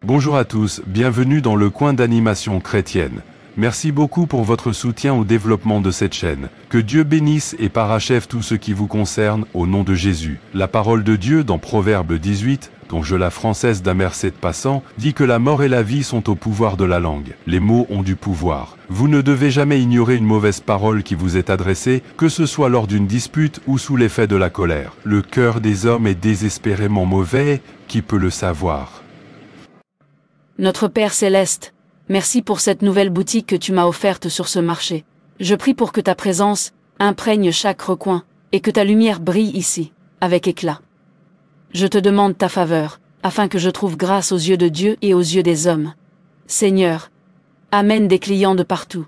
Bonjour à tous, bienvenue dans le coin d'animation chrétienne. Merci beaucoup pour votre soutien au développement de cette chaîne. Que Dieu bénisse et parachève tout ce qui vous concerne, au nom de Jésus. La parole de Dieu dans Proverbe 18, dont je la française d'Amercé de Passant, dit que la mort et la vie sont au pouvoir de la langue. Les mots ont du pouvoir. Vous ne devez jamais ignorer une mauvaise parole qui vous est adressée, que ce soit lors d'une dispute ou sous l'effet de la colère. Le cœur des hommes est désespérément mauvais, qui peut le savoir? Notre Père Céleste, merci pour cette nouvelle boutique que tu m'as offerte sur ce marché. Je prie pour que ta présence imprègne chaque recoin, et que ta lumière brille ici, avec éclat. Je te demande ta faveur, afin que je trouve grâce aux yeux de Dieu et aux yeux des hommes. Seigneur, amène des clients de partout.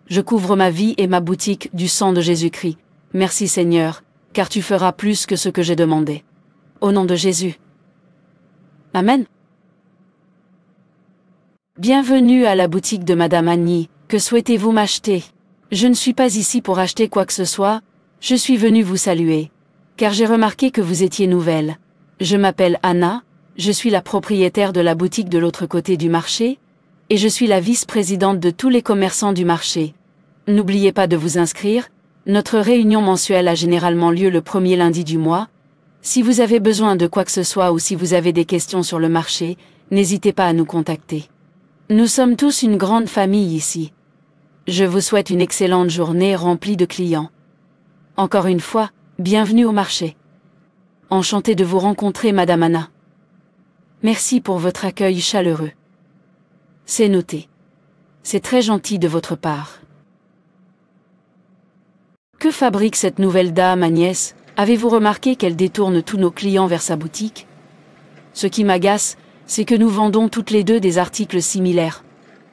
Je couvre ma vie et ma boutique du sang de Jésus-Christ. Merci Seigneur, car tu feras plus que ce que j'ai demandé. Au nom de Jésus. Amen. Bienvenue à la boutique de Madame Annie. Que souhaitez-vous m'acheter? Je ne suis pas ici pour acheter quoi que ce soit, je suis venue vous saluer. Car j'ai remarqué que vous étiez nouvelle. Je m'appelle Anna, je suis la propriétaire de la boutique de l'autre côté du marché, et je suis la vice-présidente de tous les commerçants du marché. N'oubliez pas de vous inscrire, notre réunion mensuelle a généralement lieu le premier lundi du mois. Si vous avez besoin de quoi que ce soit ou si vous avez des questions sur le marché, n'hésitez pas à nous contacter. Nous sommes tous une grande famille ici. Je vous souhaite une excellente journée remplie de clients. Encore une fois, bienvenue au marché. Enchantée de vous rencontrer, Madame Anna. Merci pour votre accueil chaleureux. C'est noté. C'est très gentil de votre part. Que fabrique cette nouvelle dame, Agnès? Avez-vous remarqué qu'elle détourne tous nos clients vers sa boutique? Ce qui m'agace, c'est que nous vendons toutes les deux des articles similaires.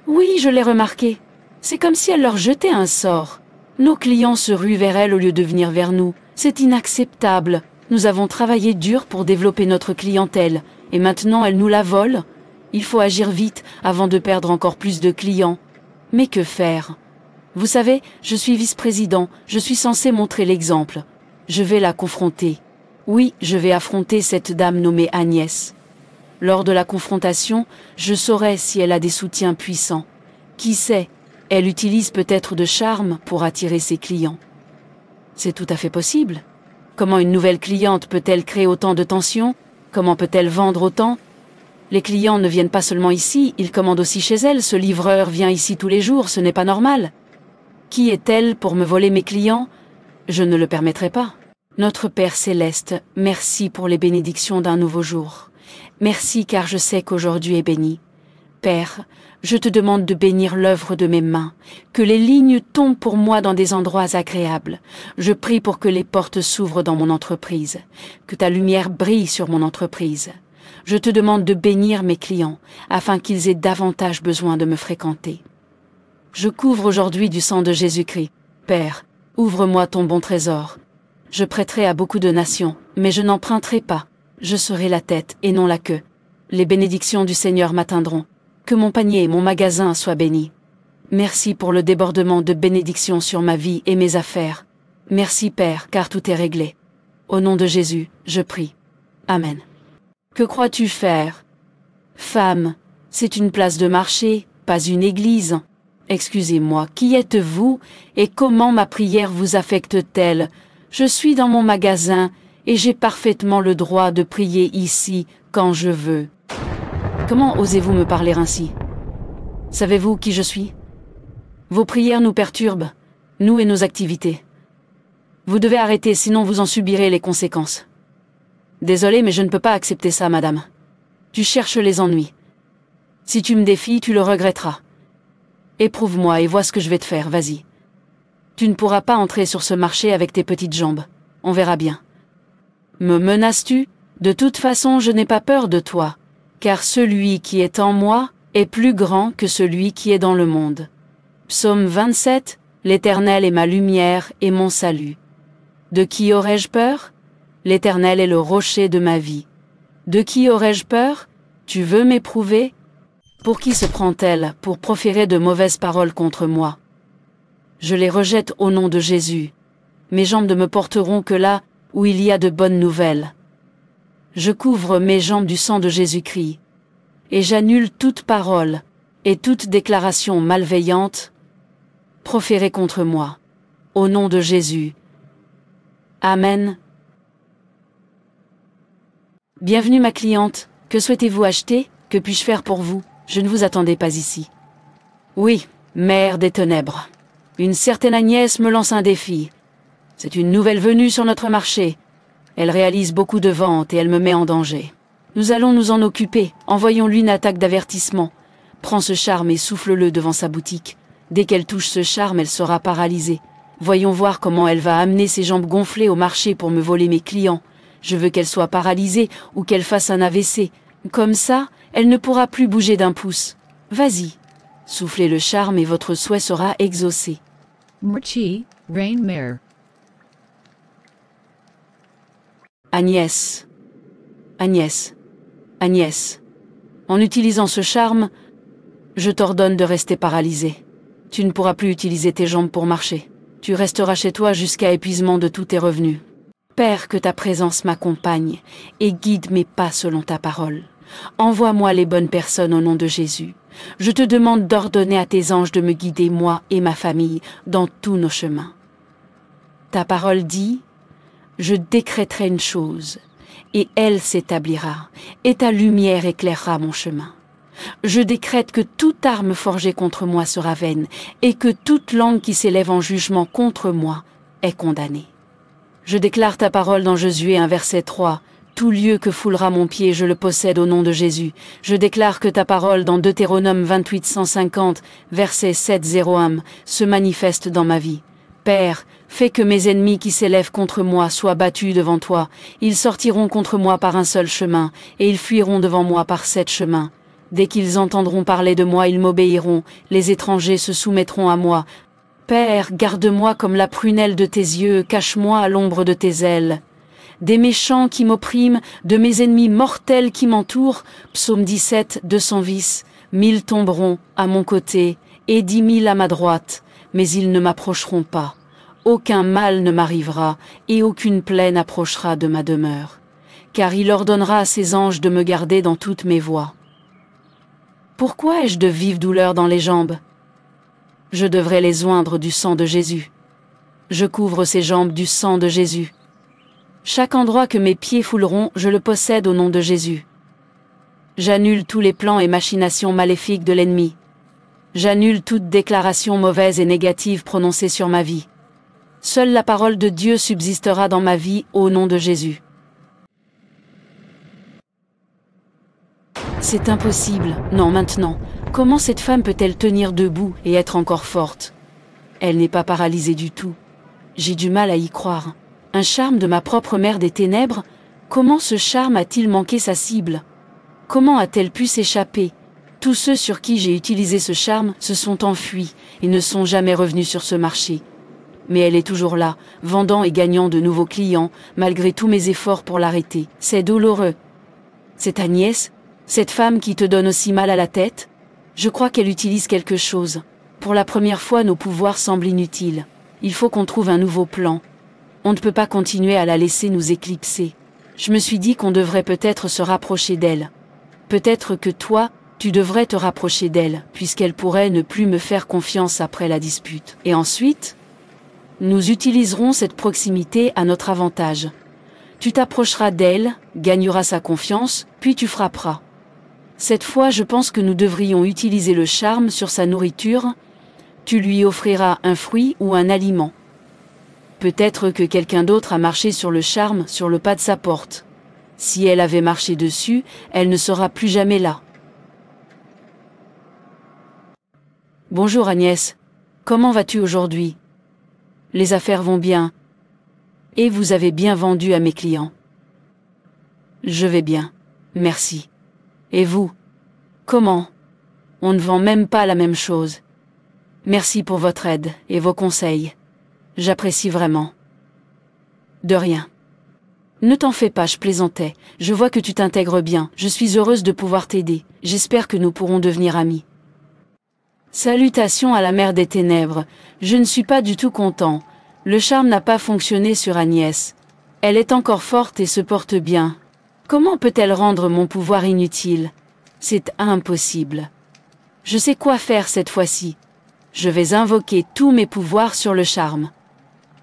Oui, je l'ai remarqué. C'est comme si elle leur jetait un sort. Nos clients se ruent vers elle au lieu de venir vers nous. C'est inacceptable. Nous avons travaillé dur pour développer notre clientèle, et maintenant elle nous la vole. Il faut agir vite avant de perdre encore plus de clients. Mais que faire? Vous savez, je suis vice-président, je suis censé montrer l'exemple. Je vais la confronter. Oui, je vais affronter cette dame nommée Agnès. Lors de la confrontation, je saurai si elle a des soutiens puissants. Qui sait, elle utilise peut-être de charme pour attirer ses clients. C'est tout à fait possible. Comment une nouvelle cliente peut-elle créer autant de tension? Comment peut-elle vendre autant? Les clients ne viennent pas seulement ici, ils commandent aussi chez elle. Ce livreur vient ici tous les jours, ce n'est pas normal. Qui est-elle pour me voler mes clients? Je ne le permettrai pas. Notre Père Céleste, merci pour les bénédictions d'un nouveau jour. Merci car je sais qu'aujourd'hui est béni. Père, je te demande de bénir l'œuvre de mes mains, que les lignes tombent pour moi dans des endroits agréables. Je prie pour que les portes s'ouvrent dans mon entreprise, que ta lumière brille sur mon entreprise. Je te demande de bénir mes clients, afin qu'ils aient davantage besoin de me fréquenter. Je couvre aujourd'hui du sang de Jésus-Christ. Père, ouvre-moi ton bon trésor. Je prêterai à beaucoup de nations, mais je n'emprunterai pas. Je serai la tête et non la queue. Les bénédictions du Seigneur m'atteindront. Que mon panier et mon magasin soient bénis. Merci pour le débordement de bénédictions sur ma vie et mes affaires. Merci Père, car tout est réglé. Au nom de Jésus, je prie. Amen. Que crois-tu faire? Femme, c'est une place de marché, pas une église. Excusez-moi, qui êtes-vous et comment ma prière vous affecte-t-elle? Je suis dans mon magasin et j'ai parfaitement le droit de prier ici quand je veux. Comment osez-vous me parler ainsi? Savez-vous qui je suis? Vos prières nous perturbent, nous et nos activités. Vous devez arrêter, sinon vous en subirez les conséquences. Désolé, mais je ne peux pas accepter ça, madame. Tu cherches les ennuis. Si tu me défies, tu le regretteras. Éprouve-moi et vois ce que je vais te faire, vas-y. Tu ne pourras pas entrer sur ce marché avec tes petites jambes. On verra bien. Me menaces-tu? De toute façon, je n'ai pas peur de toi, car celui qui est en moi est plus grand que celui qui est dans le monde. Psaume 27, L'Éternel est ma lumière et mon salut. De qui aurais-je peur? L'Éternel est le rocher de ma vie. De qui aurais-je peur? Tu veux m'éprouver? Pour qui se prend-elle pour proférer de mauvaises paroles contre moi? Je les rejette au nom de Jésus. Mes jambes ne me porteront que là où il y a de bonnes nouvelles. Je couvre mes jambes du sang de Jésus-Christ. et j'annule toute parole et toute déclaration malveillante proférée contre moi. Au nom de Jésus. Amen. Bienvenue ma cliente. Que souhaitez-vous acheter? Que puis-je faire pour vous? Je ne vous attendais pas ici. Oui, mère des ténèbres. Une certaine Agnès me lance un défi. C'est une nouvelle venue sur notre marché. Elle réalise beaucoup de ventes et elle me met en danger. Nous allons nous en occuper. Envoyons-lui une attaque d'avertissement. Prends ce charme et souffle-le devant sa boutique. Dès qu'elle touche ce charme, elle sera paralysée. Voyons voir comment elle va amener ses jambes gonflées au marché pour me voler mes clients. Je veux qu'elle soit paralysée ou qu'elle fasse un AVC. Comme ça, elle ne pourra plus bouger d'un pouce. Vas-y. Soufflez le charme et votre souhait sera exaucé. Murchi, Rainmare. Agnès. Agnès. Agnès. En utilisant ce charme, je t'ordonne de rester paralysée. Tu ne pourras plus utiliser tes jambes pour marcher. Tu resteras chez toi jusqu'à épuisement de tous tes revenus. Père, que ta présence m'accompagne et guide mes pas selon ta parole. Envoie-moi les bonnes personnes au nom de Jésus. Je te demande d'ordonner à tes anges de me guider, moi et ma famille, dans tous nos chemins. Ta parole dit, je décréterai une chose, et elle s'établira, et ta lumière éclairera mon chemin. Je décrète que toute arme forgée contre moi sera vaine, et que toute langue qui s'élève en jugement contre moi est condamnée. Je déclare ta parole dans Josué 1 verset 3. Tout lieu que foulera mon pied, je le possède au nom de Jésus. Je déclare que ta parole dans Deutéronome 28 150 verset 701 se manifeste dans ma vie. Père, fais que mes ennemis qui s'élèvent contre moi soient battus devant toi. Ils sortiront contre moi par un seul chemin, et ils fuiront devant moi par 7 chemins. Dès qu'ils entendront parler de moi, ils m'obéiront. Les étrangers se soumettront à moi. Père, garde-moi comme la prunelle de tes yeux, cache-moi à l'ombre de tes ailes. Des méchants qui m'oppriment, de mes ennemis mortels qui m'entourent, psaume 17, 210, 1000 tomberont à mon côté, et 10 000 à ma droite, mais ils ne m'approcheront pas. Aucun mal ne m'arrivera, et aucune plaie n'approchera de ma demeure. Car il ordonnera à ses anges de me garder dans toutes mes voies. Pourquoi ai-je de vives douleurs dans les jambes? Je devrais les oindre du sang de Jésus. Je couvre ces jambes du sang de Jésus. Chaque endroit que mes pieds fouleront, je le possède au nom de Jésus. J'annule tous les plans et machinations maléfiques de l'ennemi. J'annule toute déclaration mauvaise et négative prononcée sur ma vie. Seule la parole de Dieu subsistera dans ma vie au nom de Jésus. C'est impossible. Non, maintenant. Comment cette femme peut-elle tenir debout et être encore forte? Elle n'est pas paralysée du tout. J'ai du mal à y croire. Un charme de ma propre mère des ténèbres? Comment ce charme a-t-il manqué sa cible? Comment a-t-elle pu s'échapper? Tous ceux sur qui j'ai utilisé ce charme se sont enfuis et ne sont jamais revenus sur ce marché. Mais elle est toujours là, vendant et gagnant de nouveaux clients, malgré tous mes efforts pour l'arrêter. C'est douloureux. C'est Agnès, cette femme qui te donne aussi mal à la tête? Je crois qu'elle utilise quelque chose. Pour la première fois, nos pouvoirs semblent inutiles. Il faut qu'on trouve un nouveau plan. On ne peut pas continuer à la laisser nous éclipser. Je me suis dit qu'on devrait peut-être se rapprocher d'elle. Peut-être que toi, tu devrais te rapprocher d'elle, puisqu'elle pourrait ne plus me faire confiance après la dispute. Et ensuite, nous utiliserons cette proximité à notre avantage. Tu t'approcheras d'elle, gagneras sa confiance, puis tu frapperas. Cette fois, je pense que nous devrions utiliser le charme sur sa nourriture. Tu lui offriras un fruit ou un aliment. Peut-être que quelqu'un d'autre a marché sur le charme sur le pas de sa porte. Si elle avait marché dessus, elle ne sera plus jamais là. Bonjour Agnès. Comment vas-tu aujourd'hui? Les affaires vont bien. Et vous avez bien vendu à mes clients. Je vais bien. Merci. Et vous? Comment? On ne vend même pas la même chose. Merci pour votre aide et vos conseils. J'apprécie vraiment. De rien. Ne t'en fais pas, je plaisantais. Je vois que tu t'intègres bien. Je suis heureuse de pouvoir t'aider. J'espère que nous pourrons devenir amis. Salutations à la mère des ténèbres. Je ne suis pas du tout content. Le charme n'a pas fonctionné sur Agnès. Elle est encore forte et se porte bien. Comment peut-elle rendre mon pouvoir inutile? C'est impossible. Je sais quoi faire cette fois-ci. Je vais invoquer tous mes pouvoirs sur le charme.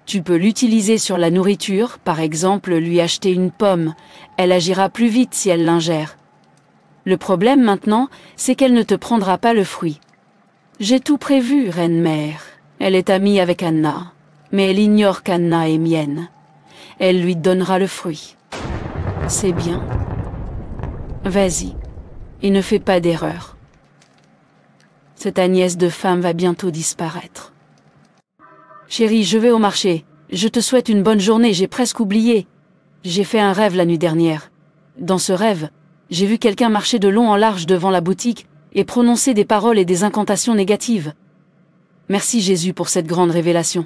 Tu peux l'utiliser sur la nourriture, par exemple lui acheter une pomme. Elle agira plus vite si elle l'ingère. Le problème maintenant, c'est qu'elle ne te prendra pas le fruit. J'ai tout prévu, reine-mère. Elle est amie avec Anna, mais elle ignore qu'Anna est mienne. Elle lui donnera le fruit. C'est bien. Vas-y, et ne fais pas d'erreur. Cette Agnès de femme va bientôt disparaître. Chérie, je vais au marché. Je te souhaite une bonne journée, j'ai presque oublié. J'ai fait un rêve la nuit dernière. Dans ce rêve, j'ai vu quelqu'un marcher de long en large devant la boutique et prononcer des paroles et des incantations négatives. Merci Jésus pour cette grande révélation.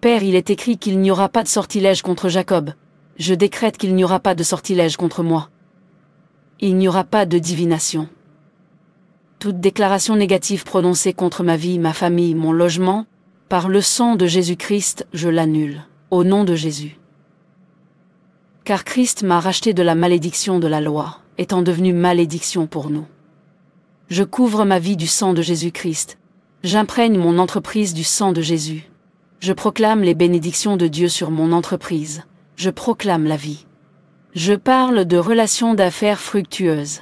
Père, il est écrit qu'il n'y aura pas de sortilège contre Jacob. Je décrète qu'il n'y aura pas de sortilège contre moi. Il n'y aura pas de divination. Toute déclaration négative prononcée contre ma vie, ma famille, mon logement, par le sang de Jésus-Christ, je l'annule, au nom de Jésus. Car Christ m'a racheté de la malédiction de la loi, étant devenu malédiction pour nous. Je couvre ma vie du sang de Jésus-Christ. J'imprègne mon entreprise du sang de Jésus. Je proclame les bénédictions de Dieu sur mon entreprise. Je proclame la vie. Je parle de relations d'affaires fructueuses.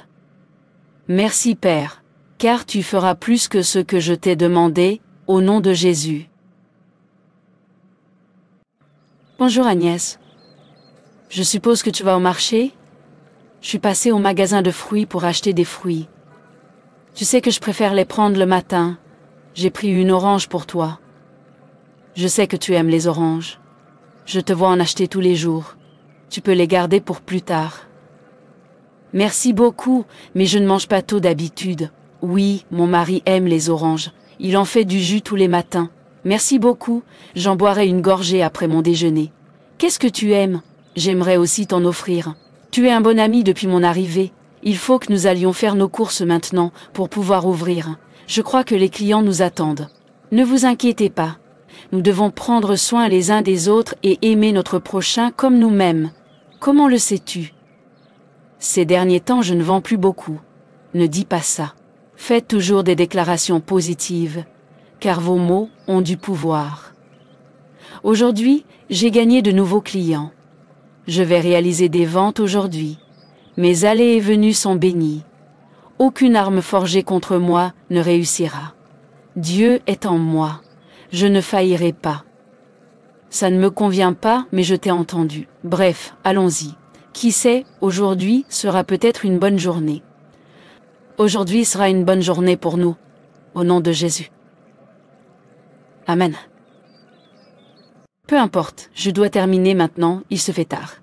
Merci Père, car tu feras plus que ce que je t'ai demandé, au nom de Jésus. Bonjour Agnès. Je suppose que tu vas au marché? Je suis passée au magasin de fruits pour acheter des fruits. Tu sais que je préfère les prendre le matin. J'ai pris une orange pour toi. Je sais que tu aimes les oranges. Je te vois en acheter tous les jours. Tu peux les garder pour plus tard. Merci beaucoup, mais je ne mange pas tôt d'habitude. Oui, mon mari aime les oranges. Il en fait du jus tous les matins. Merci beaucoup, j'en boirai une gorgée après mon déjeuner. Qu'est-ce que tu aimes? J'aimerais aussi t'en offrir. Tu es un bon ami depuis mon arrivée. Il faut que nous allions faire nos courses maintenant pour pouvoir ouvrir. Je crois que les clients nous attendent. Ne vous inquiétez pas. Nous devons prendre soin les uns des autres et aimer notre prochain comme nous-mêmes. Comment le sais-tu? Ces derniers temps, je ne vends plus beaucoup. Ne dis pas ça. Faites toujours des déclarations positives, car vos mots ont du pouvoir. Aujourd'hui, j'ai gagné de nouveaux clients. Je vais réaliser des ventes aujourd'hui. Mes allées et venues sont bénies. Aucune arme forgée contre moi ne réussira. Dieu est en moi. Je ne faillirai pas. Ça ne me convient pas, mais je t'ai entendu. Bref, allons-y. Qui sait, aujourd'hui sera peut-être une bonne journée. Aujourd'hui sera une bonne journée pour nous, au nom de Jésus. Amen. Peu importe, je dois terminer maintenant, il se fait tard.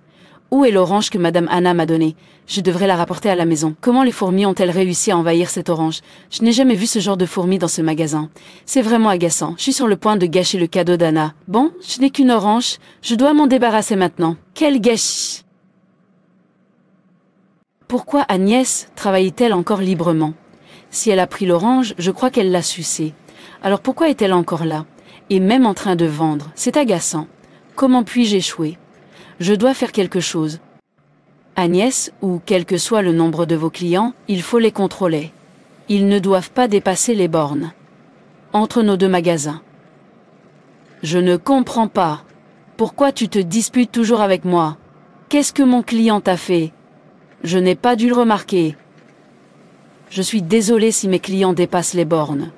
Où est l'orange que Madame Anna m'a donnée? Je devrais la rapporter à la maison. Comment les fourmis ont-elles réussi à envahir cette orange? Je n'ai jamais vu ce genre de fourmis dans ce magasin. C'est vraiment agaçant. Je suis sur le point de gâcher le cadeau d'Anna. Bon, je n'ai qu'une orange. Je dois m'en débarrasser maintenant. Quel gâchis! Pourquoi Agnès travaille-t-elle encore librement? Si elle a pris l'orange, je crois qu'elle l'a sucée. Alors pourquoi est-elle encore là? Et même en train de vendre? C'est agaçant. Comment puis-je échouer? Je dois faire quelque chose. Agnès, ou quel que soit le nombre de vos clients, il faut les contrôler. Ils ne doivent pas dépasser les bornes. Entre nos deux magasins. Je ne comprends pas. Pourquoi tu te disputes toujours avec moi? Qu'est-ce que mon client t'a fait? Je n'ai pas dû le remarquer. Je suis désolée si mes clients dépassent les bornes.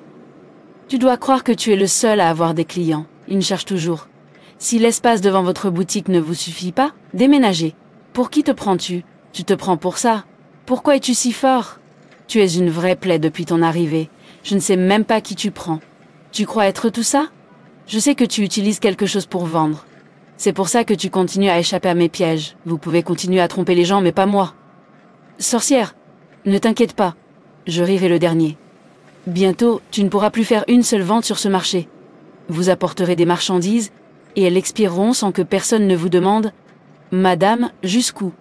Tu dois croire que tu es le seul à avoir des clients. Ils me cherchent toujours. Si l'espace devant votre boutique ne vous suffit pas, déménagez. Pour qui te prends-tu? Tu te prends pour ça? Pourquoi es-tu si fort? Tu es une vraie plaie depuis ton arrivée. Je ne sais même pas qui tu prends. Tu crois être tout ça? Je sais que tu utilises quelque chose pour vendre. C'est pour ça que tu continues à échapper à mes pièges. Vous pouvez continuer à tromper les gens, mais pas moi. Sorcière, ne t'inquiète pas. Je rirai le dernier. Bientôt, tu ne pourras plus faire une seule vente sur ce marché. Vous apporterez des marchandises et elles expireront sans que personne ne vous demande « Madame, jusqu'où?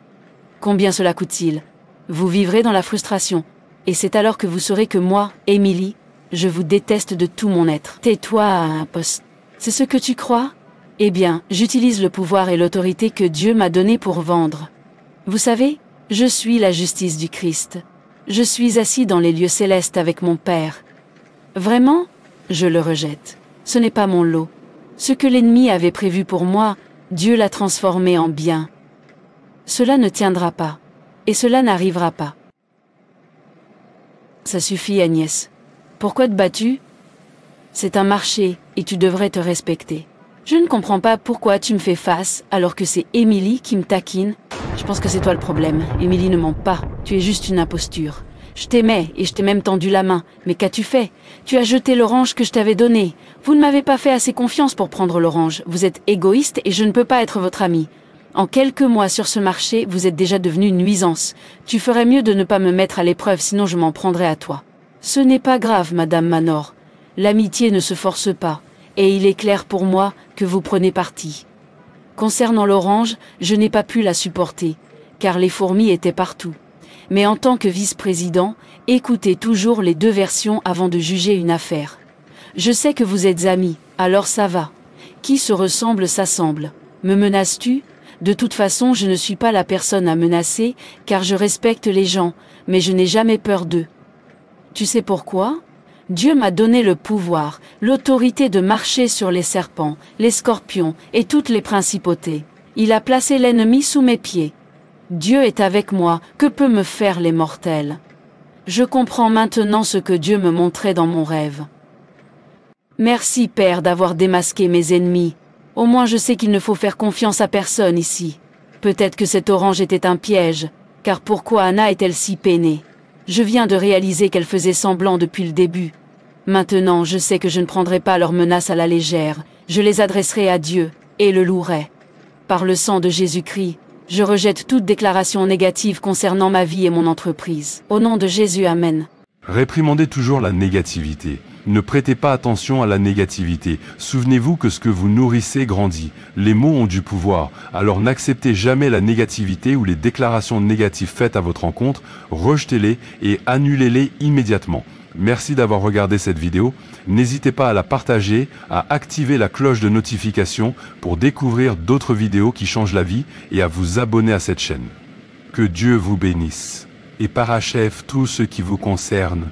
Combien cela coûte-t-il » Vous vivrez dans la frustration. Et c'est alors que vous saurez que moi, Émilie, je vous déteste de tout mon être. Tais-toi, imposte. C'est ce que tu crois? Eh bien, j'utilise le pouvoir et l'autorité que Dieu m'a donné pour vendre. Vous savez, je suis la justice du Christ. Je suis assis dans les lieux célestes avec mon Père. Vraiment, je le rejette. Ce n'est pas mon lot. Ce que l'ennemi avait prévu pour moi, Dieu l'a transformé en bien. Cela ne tiendra pas. Et cela n'arrivera pas. Ça suffit, Agnès. Pourquoi te bats-tu? C'est un marché, et tu devrais te respecter. Je ne comprends pas pourquoi tu me fais face, alors que c'est Émilie qui me taquine. Je pense que c'est toi le problème. Émilie ne ment pas. Tu es juste une imposture. Je t'aimais, et je t'ai même tendu la main. Mais qu'as-tu fait? Tu as jeté l'orange que je t'avais donné. Vous ne m'avez pas fait assez confiance pour prendre l'orange. Vous êtes égoïste et je ne peux pas être votre ami. En quelques mois sur ce marché, vous êtes déjà devenu une nuisance. Tu ferais mieux de ne pas me mettre à l'épreuve, sinon je m'en prendrais à toi. Ce n'est pas grave, Madame Manor. L'amitié ne se force pas, et il est clair pour moi que vous prenez parti. Concernant l'orange, je n'ai pas pu la supporter, car les fourmis étaient partout. Mais en tant que vice-président, écoutez toujours les deux versions avant de juger une affaire. Je sais que vous êtes amis, alors ça va. Qui se ressemble s'assemble. Me menaces-tu? De toute façon, je ne suis pas la personne à menacer, car je respecte les gens, mais je n'ai jamais peur d'eux. Tu sais pourquoi? Dieu m'a donné le pouvoir, l'autorité de marcher sur les serpents, les scorpions et toutes les principautés. Il a placé l'ennemi sous mes pieds. Dieu est avec moi, que peut me faire les mortels? Je comprends maintenant ce que Dieu me montrait dans mon rêve. Merci, Père, d'avoir démasqué mes ennemis. Au moins je sais qu'il ne faut faire confiance à personne ici. Peut-être que cette orange était un piège, car pourquoi Anna est-elle si peinée? Je viens de réaliser qu'elle faisait semblant depuis le début. Maintenant, je sais que je ne prendrai pas leurs menaces à la légère, je les adresserai à Dieu, et le louerai. Par le sang de Jésus-Christ, je rejette toute déclaration négative concernant ma vie et mon entreprise. Au nom de Jésus, Amen. Réprimandez toujours la négativité. Ne prêtez pas attention à la négativité. Souvenez-vous que ce que vous nourrissez grandit. Les mots ont du pouvoir. Alors n'acceptez jamais la négativité ou les déclarations négatives faites à votre encontre. Rejetez-les et annulez-les immédiatement. Merci d'avoir regardé cette vidéo. N'hésitez pas à la partager, à activer la cloche de notification pour découvrir d'autres vidéos qui changent la vie et à vous abonner à cette chaîne. Que Dieu vous bénisse et parachève tout ce qui vous concerne.